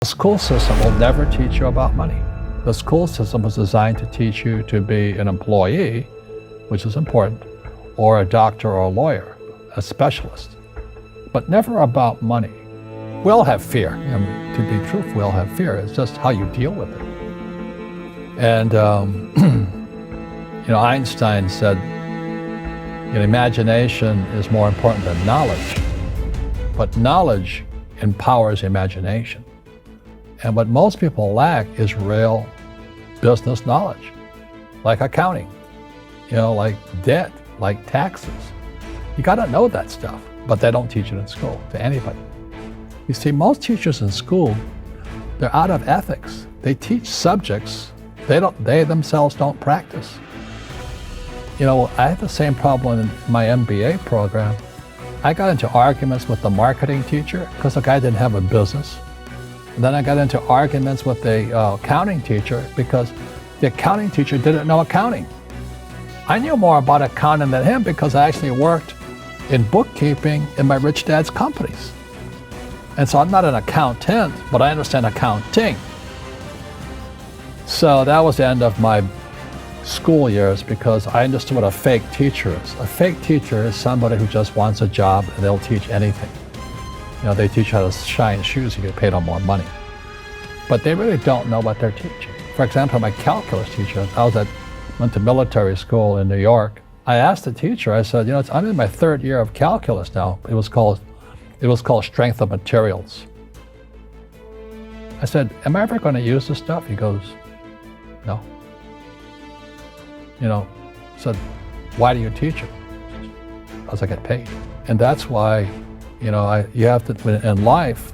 The school system will never teach you about money. The school system was designed to teach you to be an employee, which is important, or a doctor or a lawyer, a specialist, but never about money. We all have fear. To be truthful, we all have fear. It's just how you deal with it. And Einstein said, imagination is more important than knowledge, but knowledge empowers imagination. And what most people lack is real business knowledge, like accounting, like debt, like taxes. You gotta know that stuff, but they don't teach it in school to anybody. You see, most teachers in school, they're out of ethics. They teach subjects they themselves don't practice. I had the same problem in my MBA program. I got into arguments with the marketing teacher because the guy didn't have a business. And then I got into arguments with the accounting teacher because the accounting teacher didn't know accounting. I knew more about accounting than him because I actually worked in bookkeeping in my rich dad's companies. And so I'm not an accountant, but I understand accounting. So that was the end of my school years because I understood what a fake teacher is. A fake teacher is somebody who just wants a job and they'll teach anything. They teach how to shine shoes, you get paid on more money. But they really don't know what they're teaching. For example, my calculus teacher, went to military school in New York. I asked the teacher, I said, I'm in my third year of calculus now. It was called strength of materials. I said, am I ever going to use this stuff? He goes, no. I said, why do you teach it? Because I get paid. And that's why, you have to, in life,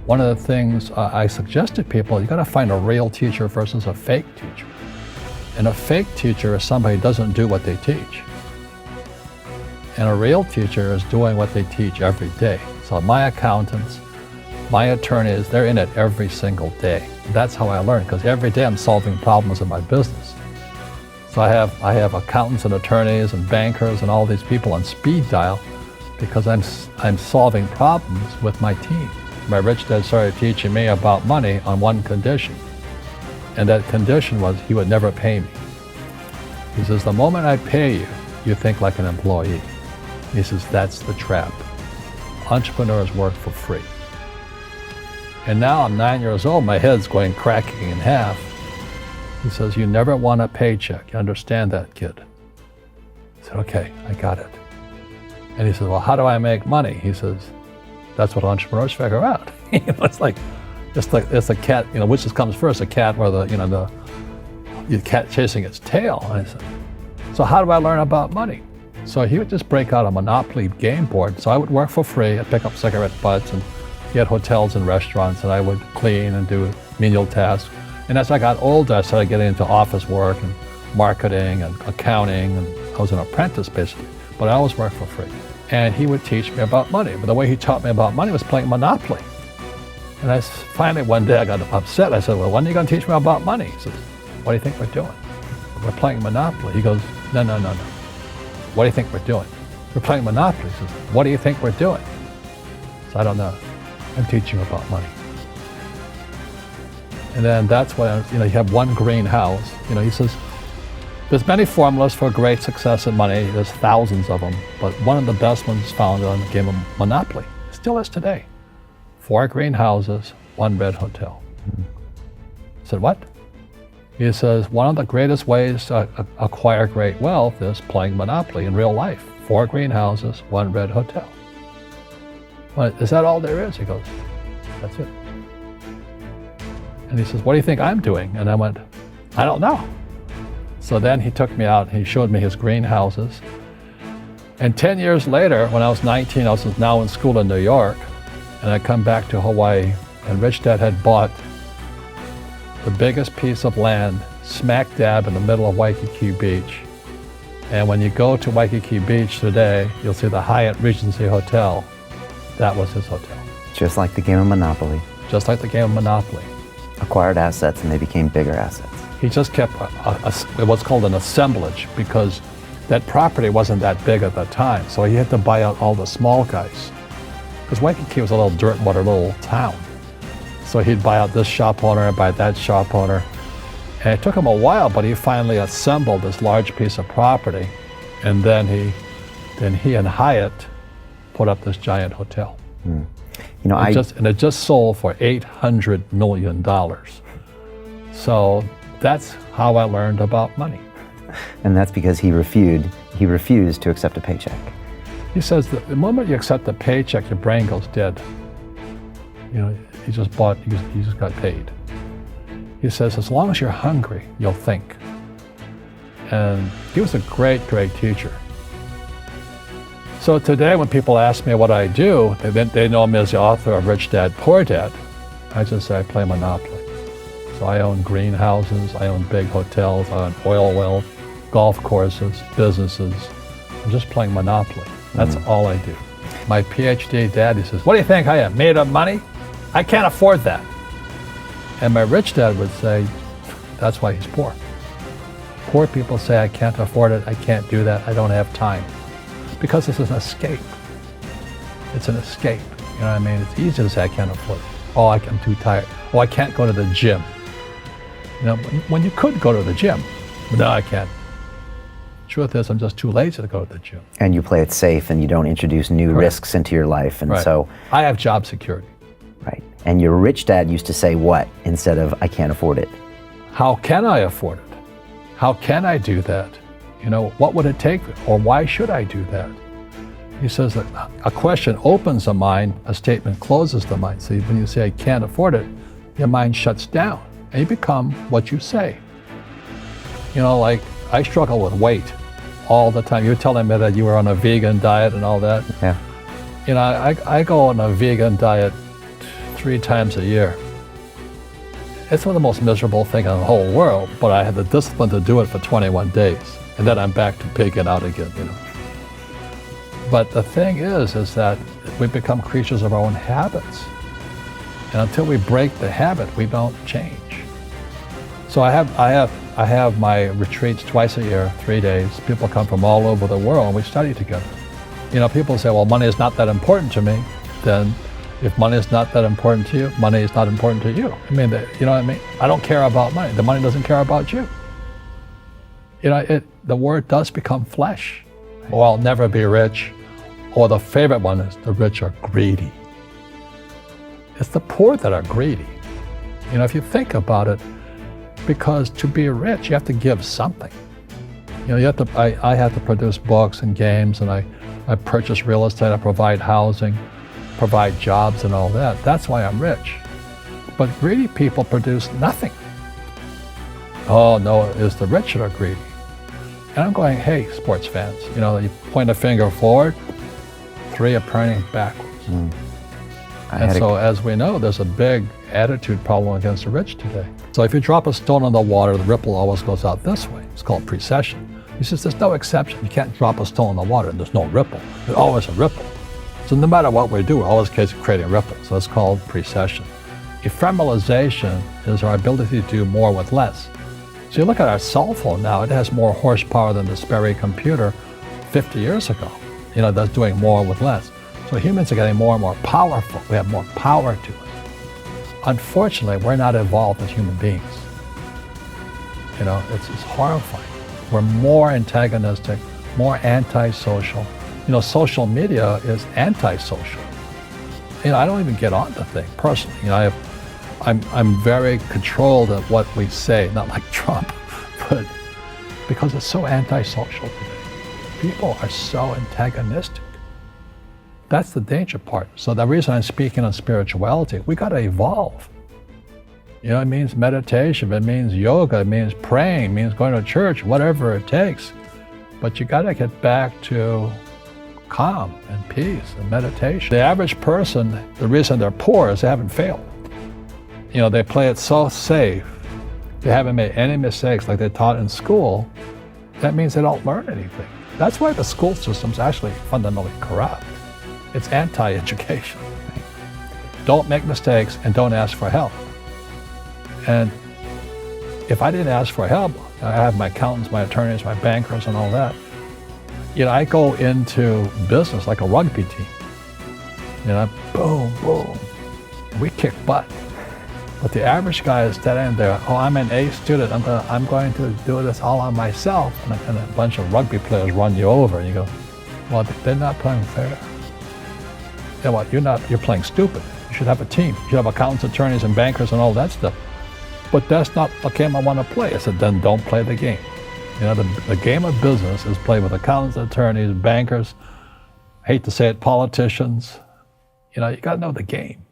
one of the things I suggest to people, you got to find a real teacher versus a fake teacher. And a fake teacher is somebody who doesn't do what they teach. And a real teacher is doing what they teach every day. So my accountants, my attorneys, they're in it every single day. That's how I learn, because every day I'm solving problems in my business. So I have accountants and attorneys and bankers and all these people on speed dial because I'm solving problems with my team. My rich dad started teaching me about money on one condition. And that condition was he would never pay me. He says, the moment I pay you, you think like an employee. He says, that's the trap. Entrepreneurs work for free. And now I'm 9 years old, my head's going cracking in half. He says, you never want a paycheck. You understand that, kid? I said, okay, I got it. And he says, well, how do I make money? He says, that's what entrepreneurs figure out. It's like a cat, which comes first, a cat or the cat chasing its tail. And I said, so how do I learn about money? So he would just break out a Monopoly game board. So I would work for free. I'd pick up cigarette butts and get hotels and restaurants, and I would clean and do menial tasks. And as I got older, I started getting into office work and marketing and accounting, and I was an apprentice basically, but I always worked for free. And he would teach me about money, but the way he taught me about money was playing Monopoly. And finally one day I got upset. I said, well, when are you going to teach me about money? He says, what do you think we're doing? We're playing Monopoly. He goes, no. What do you think we're doing? We're playing Monopoly. He says, what do you think we're doing? So I don't know. I'm teaching you about money. And then that's when, you have one green house. He says, there's many formulas for great success in money. There's thousands of them, but one of the best ones found on the game of Monopoly. Still is today. 4 green houses, 1 red hotel. I said, what? He says, one of the greatest ways to acquire great wealth is playing Monopoly in real life. 4 green houses, 1 red hotel. Well, is that all there is? He goes, that's it. And he says, what do you think I'm doing? And I went, I don't know. So then he took me out, he showed me his greenhouses. And 10 years later, when I was 19, I was now in school in New York, and I come back to Hawaii, and Rich Dad had bought the biggest piece of land smack dab in the middle of Waikiki Beach. And when you go to Waikiki Beach today, you'll see the Hyatt Regency Hotel. That was his hotel. Just like the game of Monopoly. Just like the game of Monopoly. Acquired assets and they became bigger assets. He just kept what's called an assemblage because that property wasn't that big at the time. So he had to buy out all the small guys. Because Waikiki was a little dirtwater little town. So he'd buy out this shop owner and buy that shop owner. And it took him a while, but he finally assembled this large piece of property. And then he and Hyatt put up this giant hotel. You know, It just sold for $800 million. So that's how I learned about money. And that's because he refused to accept a paycheck. He says that the moment you accept a paycheck, your brain goes dead. You know, he just got paid. He says, as long as you're hungry, you'll think. And he was a great, great teacher. So today when people ask me what I do, they know me as the author of Rich Dad, Poor Dad. I just say I play Monopoly. So I own greenhouses, I own big hotels, I own oil wells, golf courses, businesses. I'm just playing Monopoly. That's all I do. My PhD dad, he says, what do you think I am, made of money? I can't afford that. And my rich dad would say, that's why he's poor. Poor people say, I can't afford it, I can't do that, I don't have time. Because this is an escape. It's an escape. You know what I mean? It's easy to say, I can't afford it. Oh, I'm too tired. Oh, I can't go to the gym. You know, when you could go to the gym. No, I can't. Truth is, I'm just too lazy to go to the gym. And you play it safe and you don't introduce new risks into your life. And so I have job security. Right. And your rich dad used to say what instead of I can't afford it? How can I afford it? How can I do that? You know, what would it take, or why should I do that? He says that a question opens the mind, a statement closes the mind. So when you say I can't afford it, your mind shuts down and you become what you say. You know, like I struggle with weight all the time. You were telling me that you were on a vegan diet and all that. Yeah. You know, I go on a vegan diet 3 times a year. It's one of the most miserable things in the whole world, but I had the discipline to do it for 21 days. And then I'm back to pigging out again, you know. But the thing is that we become creatures of our own habits. And until we break the habit, we don't change. So I have my retreats twice a year, 3 days. People come from all over the world and we study together. You know, people say, well, money is not that important to me. Then if money is not that important to you, money is not important to you. I mean, you know what I mean? I don't care about money. The money doesn't care about you. You know, the word does become flesh. Or I'll never be rich. Or the favorite one is the rich are greedy. It's the poor that are greedy. You know, if you think about it, because to be rich, you have to give something. You know, I have to produce books and games, and I purchase real estate, I provide housing, provide jobs and all that. That's why I'm rich. But greedy people produce nothing. Oh no, it's the rich that are greedy. And I'm going, hey, sports fans, you know, you point a finger forward, 3 are pointing backwards. And so as we know, there's a big attitude problem against the rich today. So if you drop a stone in the water, the ripple always goes out this way. It's called precession. He says there's no exception. You can't drop a stone in the water and there's no ripple. There's always a ripple. So no matter what we do, we're always creating a ripple. So it's called precession. Ephemeralization is our ability to do more with less. So you look at our cell phone now, it has more horsepower than the Sperry computer 50 years ago. You know, that's doing more with less. So humans are getting more and more powerful. We have more power to us. Unfortunately, we're not evolved as human beings. You know, it's horrifying. We're more antagonistic, more antisocial. You know, social media is antisocial. You know, I don't even get on the thing personally. You know, I'm very controlled at what we say, not like Trump, but because it's so antisocial today. People are so antagonistic. That's the danger part. So the reason I'm speaking on spirituality, we got to evolve. You know, it means meditation, it means yoga, it means praying, it means going to church, whatever it takes. But you got to get back to calm and peace and meditation. The average person, the reason they're poor is they haven't failed. You know, they play it so safe. They haven't made any mistakes like they taught in school. That means they don't learn anything. That's why the school system's actually fundamentally corrupt. It's anti-education. Don't make mistakes and don't ask for help. And if I didn't ask for help, I have my accountants, my attorneys, my bankers and all that. You know, I go into business like a rugby team. You know, boom, boom. We kick butt. But the average guy is standing there, oh, I'm an A student, I'm going to do this all on myself, and a bunch of rugby players run you over, and you go, well, they're not playing fair. You know what, you're playing stupid. You should have a team. You should have accountants, attorneys, and bankers and all that stuff. But that's not the game I want to play. I said, then don't play the game. You know, the game of business is played with accountants, attorneys, bankers, hate to say it, politicians. You know, you got to know the game.